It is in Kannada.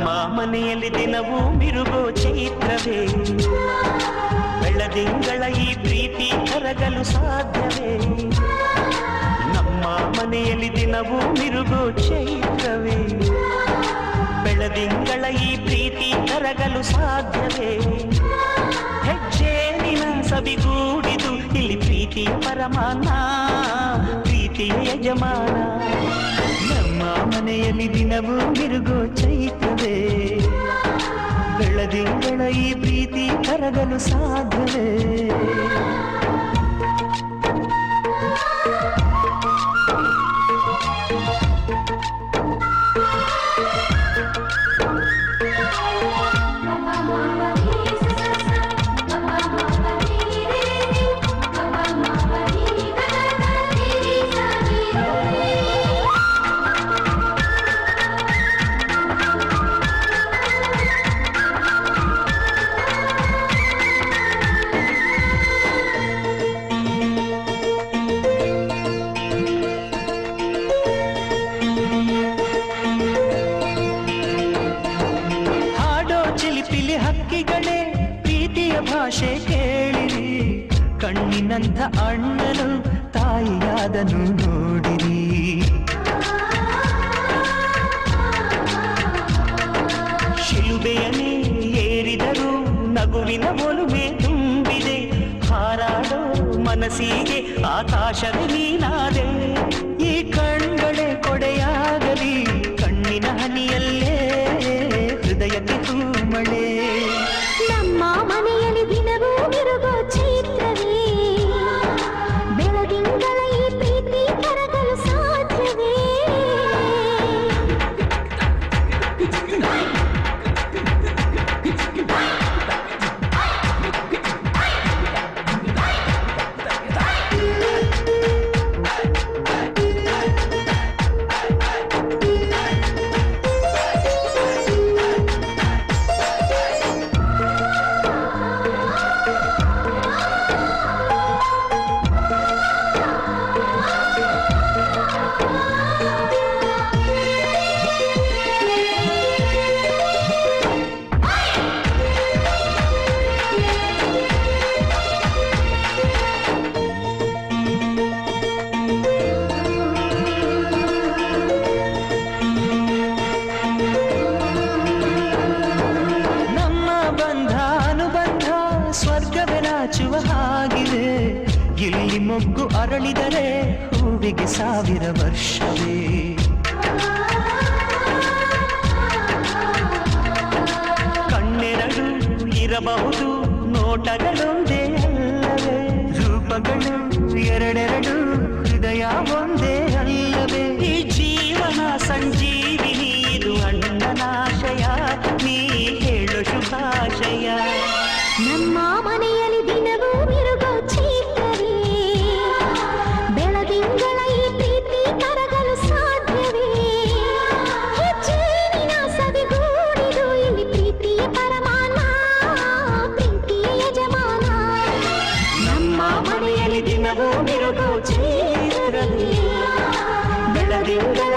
ನಮ್ಮ ಮನೆಯಲ್ಲಿ ದಿನವೂ ಮಿರುಗೋ ಚೈತ್ರವೇ, ಬೆಳದಿಂಗಳ ಈ ಪ್ರೀತಿ ಕರಗಲು ಸಾಧ್ಯವೇ? ನಮ್ಮ ಮನೆಯಲ್ಲಿ ದಿನವೂ ಮಿರುಗೋ ಚೈತ್ರವೇ, ಬೆಳದಿಂಗಳ ಈ ಪ್ರೀತಿ ಕರಗಲು ಸಾಧ್ಯವೇ? ಹೆಜ್ಜೇನಿನ ಸವಿಗೂಡಿದು ಇಲ್ಲಿ ಪ್ರೀತಿಯ ಪರಮಾನ, ಪ್ರೀತಿಯ ಯಜಮಾನ. ನಮ್ಮ ಮನೆಯಲ್ಲಿ ದಿನವೂ ಮಿರುಗೋ ಚೈತ್ರವೇ, ಬೆಳದಿಂಗಳ ಈ ಪ್ರೀತಿ ಕರಗಲು ಸಾಧ್ಯವೇ? ಹಕ್ಕಿಗಳೇ ಪ್ರೀತಿಯ ಭಾಷೆ ಕೇಳಿರಿ, ಕಣ್ಣಿನಂಥ ಅಣ್ಣನು ತಾಯಿಯಾದನು ನೋಡಿರಿ. ಶಿಲುಬೆಯನೇ ಏರಿದರು ನಗುವಿನ ಒಲುಮೆ ತುಂಬಿದೆ, ಹಾರಾಡೋ ಮನಸ್ಸಿಗೆ ಆಕಾಶವೇ ನೀನಾದೆ. ಈ ಕಣ್ಗಳೇ ಕೊಡೆಯಾಗಲಿ ಕಣ್ಣಿನ ಹನಿಯಲ್ಲೇ ಹೃದಯಕ್ಕೆ ತೂಮಳೆ. ನಮ್ಮ ಮನೆಯಲ್ಲಿ ದಿನವೂ ಮಿರುಗೋ ಚೈತ್ರವೇ, ಬೆಳದಿಂಗಳ ಈ ಪ್ರೀತಿ ಕರಗಲು ಸಾಧ್ಯವೇ? ಸ್ವರ್ಗವೆನಾಚುವ ಹಾಗಿದೆ, ಇಲ್ಲಿ ಮೊಗ್ಗು ಅರಳಿದರೆ ಹೂವಿಗೆ 1000 ವರ್ಷವೇ. ಕಣ್ಣೆರಡು ಇರಬಹುದು ನೋಟಗಳೊಂದೇ ಅಲ್ಲವೇ, ರೂಪಗಳು ಎರಡೆರಡು ಹೃದಯ ಒಂದೇ ಅಲ್ಲವೇ? ಈ ಜೀವನ ಸಂಜೀವಿನಿ ಇದು ಅಣ್ಣನಾಶಯ, ನೀ ಹೇಳು ಶುಭಾಶಯ. ನಮ್ಮ ಮನೆಯಲ್ಲಿ ದಿನವೂ ಮಿರುಗೋ ಚೈತ್ರವೇ, ಬೆಳದಿಂಗಳ ಈ ಪ್ರೀತಿ ಕರಗಲು ಸಾಧ್ಯವೇ? ಹೆಜ್ಜೇನಿನ ಸವಿಗೂಡಿದು ಇಲ್ಲಿ ಪ್ರೀತಿಯ ಪರಮಾನ, ಪ್ರೀತಿಯ ಯಜಮಾನ. ನಮ್ಮ ಮನೆಯಲ್ಲಿ ದಿನವೂ ಮಿರುಗೋ ಚೈತ್ರವೇ, ಬೆಳದಿಂಗಳ